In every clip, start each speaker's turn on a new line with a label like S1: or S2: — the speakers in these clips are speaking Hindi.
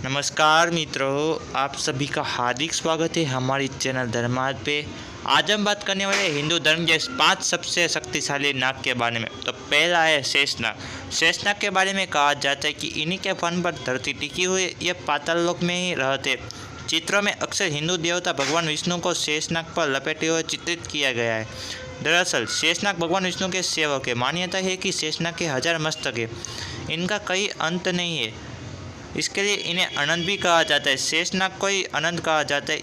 S1: नमस्कार मित्रों, आप सभी का हार्दिक स्वागत है हमारी चैनल धर्मार्थ पे। आज हम बात करने वाले हिंदू धर्म के 5 सबसे शक्तिशाली नाग के बारे में। तो पहला है शेषनाग। शेषनाग के बारे में कहा जाता है कि इन्हीं के फन पर धरती टिकी हुई, ये पाताल लोक में ही रहते। चित्रों में अक्सर हिंदू देवता भगवान विष्णु को शेषनाग पर लपेटे हुए चित्रित किया गया है। दरअसल शेषनाग भगवान विष्णु के सेवक है। मान्यता है कि शेषनाग के 1000 मस्तक है, इनका कोई अंत नहीं है, इसके लिए इन्हें अनंत भी कहा जाता है। शेषनाग को ही अनंत कहा जाता है।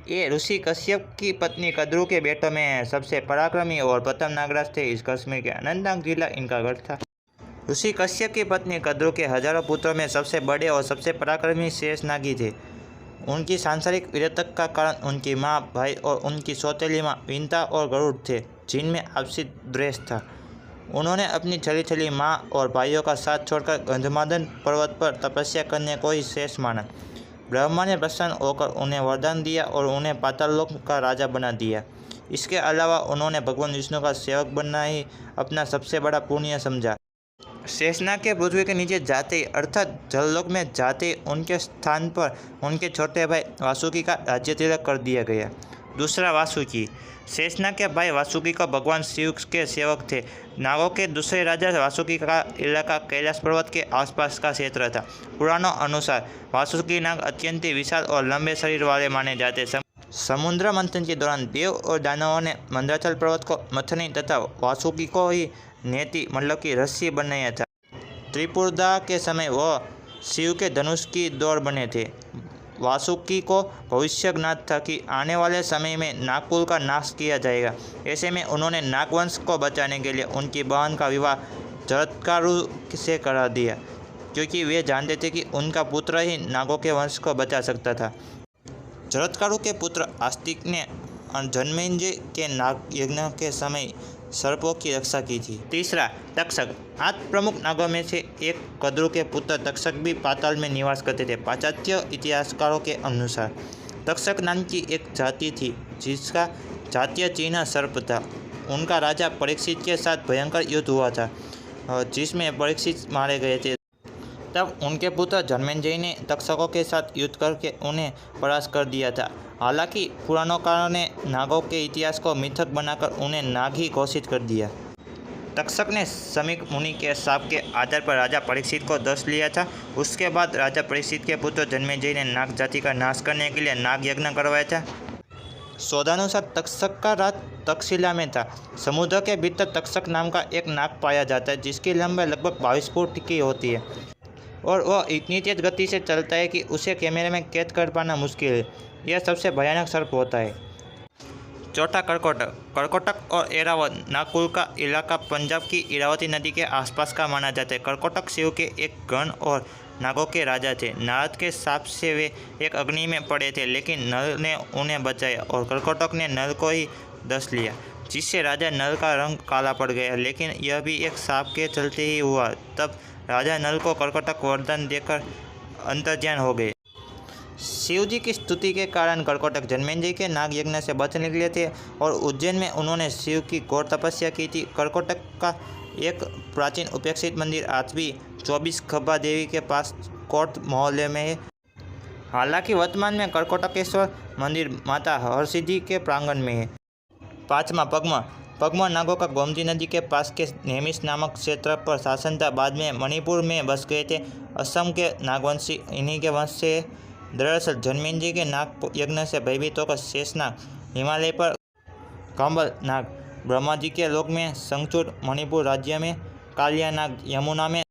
S1: ये ऋषि कश्यप की पत्नी कद्रू के बेटों में सबसे पराक्रमी और प्रथम नागराज थे। इस कश्मीर के अनंतनाग जिला इनका गढ़ था। ऋषि कश्यप की पत्नी कद्रू के हजारों पुत्रों में सबसे बड़े और सबसे पराक्रमी शेषनागी थे। उनकी सांसारिक वीरता का कारण उनकी माँ, भाई और उनकी सौतेली माँ विंता और गरुड़ थे, जिनमें आपसी द्वेष था। उन्होंने अपनी छली छली माँ और भाइयों का साथ छोड़कर गंधमादन पर्वत पर तपस्या करने को ही शेष माना। ब्रह्मा ने प्रसन्न होकर उन्हें वरदान दिया और उन्हें पाताल लोक का राजा बना दिया। इसके अलावा उन्होंने भगवान विष्णु का सेवक बनना ही अपना सबसे बड़ा पुण्य समझा। शेषनाग के पृथ्वी के नीचे जाते अर्थात जललोक में जाते उनके स्थान पर उनके छोटे भाई वासुकी का राज्य तिलक कर दिया गया। दूसरा, वासुकी। शेषनाग के भाई वासुकी को भगवान शिव के सेवक थे। नागों के दूसरे राजा वासुकी का इलाका कैलाश पर्वत के आसपास का क्षेत्र था। पुराणों अनुसार वासुकी नाग अत्यंत विशाल और लंबे शरीर वाले माने जाते। समुद्र मंथन के दौरान देव और दानवों ने मंदराचल पर्वत को मथनी तथा वासुकी को ही नेति मतलब की रस्सी बनाया था। त्रिपुरदा के समय वह शिव के धनुष की दौड़ बने थे। वासुकी को भविष्य ज्ञात था कि आने वाले समय में नागकुल का नाश किया जाएगा। ऐसे में उन्होंने नागवंश को बचाने के लिए उनकी बहन का विवाह जरत्कारु से करा दिया, क्योंकि वे जानते थे कि उनका पुत्र ही नागों के वंश को बचा सकता था। जरत्कारु के पुत्र आस्तिक ने जन्मेंद्र के नाग यज्ञ के समय सर्पों की रक्षा की थी। तीसरा, तक्षक। 8 प्रमुख नागों में से एक कद्रू के पुत्र तक्षक भी पाताल में निवास करते थे। पाश्चात्य इतिहासकारों के अनुसार तक्षक नाम की एक जाति थी जिसका जातीय चिन्ह सर्प था। उनका राजा परीक्षित के साथ भयंकर युद्ध हुआ था, जिसमें परीक्षित मारे गए थे। तब उनके पुत्र जन्मेंद्र ने तक्षकों के साथ युद्ध करके उन्हें परास्त कर दिया था। हालांकि पुराणों ने नागों के इतिहास को मिथक बनाकर उन्हें नाग ही घोषित कर दिया। तक्षक ने समीक मुनि के शाप के आधार पर राजा परीक्षित को दस लिया था। उसके बाद राजा परीक्षित के पुत्र जन्मेंद्र ने नाग जाति का नाश करने के लिए नाग यज्ञ करवाया था। शोधानुसार तक्षक का राज तक्षशिला में था। समुद्र के भीतर तक्षक नाम का एक नाग पाया जाता है, जिसकी लंबाई लगभग 22 फुट की होती है और वह इतनी तेज गति से चलता है कि उसे कैमरे में कैद कर पाना मुश्किल है। यह सबसे भयानक सर्प होता है। चौथा, कर्कोटक। कर्कोटक और एरावत नागकुल का इलाका पंजाब की इरावती नदी के आसपास का माना जाता है। कर्कोटक शिव के एक गण और नागों के राजा थे। नारद के शाप से वे एक अग्नि में पड़े थे, लेकिन नल ने उन्हें बचाया और कर्कोटक ने नल को ही दस लिया, जिससे राजा नल का रंग काला पड़ गया। लेकिन यह भी एक शाप के चलते ही हुआ। तब राजा नल को कर्कोटक वरदान देकर अंतर्ध्यान हो गए। शिव जी की स्तुति के कारण कर्कोटक जन्मेंद्र के नाग यज्ञ से बच निकले थे और उज्जैन में उन्होंने शिव की घोर तपस्या की थी। कर्कोटक का एक प्राचीन उपेक्षित मंदिर आज भी 24 खब्बा देवी के पास कोट मोहल्ले में है। हालांकि वर्तमान में कर्कोटकेश्वर मंदिर माता हरसिद्धि के प्रांगण में है। पाँचवा, पगमा। पगमा नागों का गोमती नदी के पास के नेमिस नामक क्षेत्र पर शासन था। बाद में मणिपुर में बस गए थे। असम के नागवंशी इन्हीं के वंश से। दरअसल जन्मेंद्र के नाग यज्ञ से भयभीत होकर शेषनाग हिमालय पर, कंबल नाग ब्रह्मा जी के लोक में, संगचूर मणिपुर राज्य में, कालिया नाग यमुना में,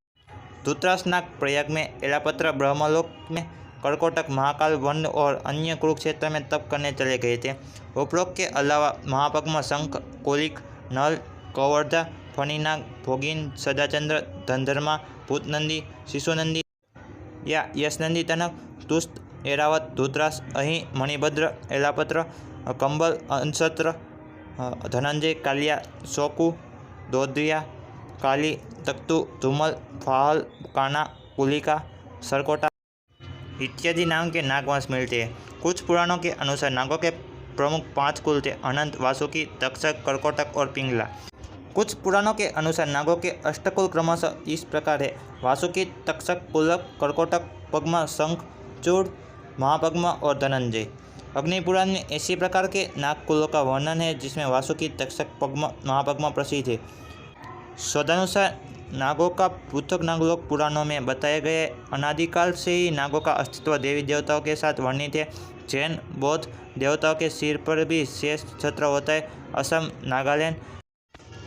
S1: धूतराज नाग प्रयाग में, एलापत्र ब्रह्मलोक में, कर्कोटक महाकाल वन और अन्य कुरुक्षेत्र में तप करने चले गए थे। उपरोक्त के अलावा महापद्म, शंख, कोलिक, नल, कवर्धा, फणिनाग, भोगिन, सदाचंद्र, धनधर्मा, भूतनंदी, शिशुनंदी या यशनंदी तनक, तुस्त, एरावत, धूतराज, अहि, मणिभद्र, एलापत्र, कंबल, अंशत्र, धनंजय, कालिया, शोकु, दोद्रिया, काली, तख्तु, धूमल, फाहल, काना, कुलिका, सरकोटा इत्यादि नाम के नागवंश मिलते हैं। कुछ पुराणों के अनुसार नागों के प्रमुख 5 कुल थे: अनंत, वासुकी, तक्षक, कर्कोटक और पिंगला। कुछ पुराणों के अनुसार नागों के अष्टकुल क्रमशः इस प्रकार है: वासुकी, तक्षक, कुलक, कर्कोटक, पद्मा, शंख, चूड़, महापद्मा और धनंजय। अग्नि पुराण में इसी प्रकार के नाग कुलों का वर्णन है जिसमें वासुकी, तक्षक, पद्मा, महापद्मा प्रसिद्ध है। शोधानुसार नागों का पृथक नागलोक पुराणों में बताए गए अनादिकाल से ही नागों का अस्तित्व देवी देवताओं के साथ वर्णित है। जैन बौद्ध देवताओं के सिर पर भी शेष छत्र होता है। असम, नागालैंड,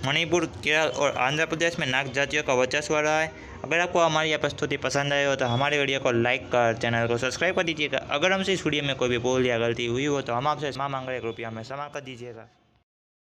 S1: मणिपुर, केरल और आंध्र प्रदेश में नाग जातियों का वर्चस्व रहा है। अगर आपको हमारी यह प्रस्तुति पसंद आई हो तो हमारे वीडियो को लाइक कर चैनल को सब्सक्राइब कर दीजिएगा। अगर हमसे इस वीडियो में कोई भी भूल या गलती हुई हो तो हम आपसे क्षमा मांग रहे, कृपया हमें क्षमा कर दीजिएगा।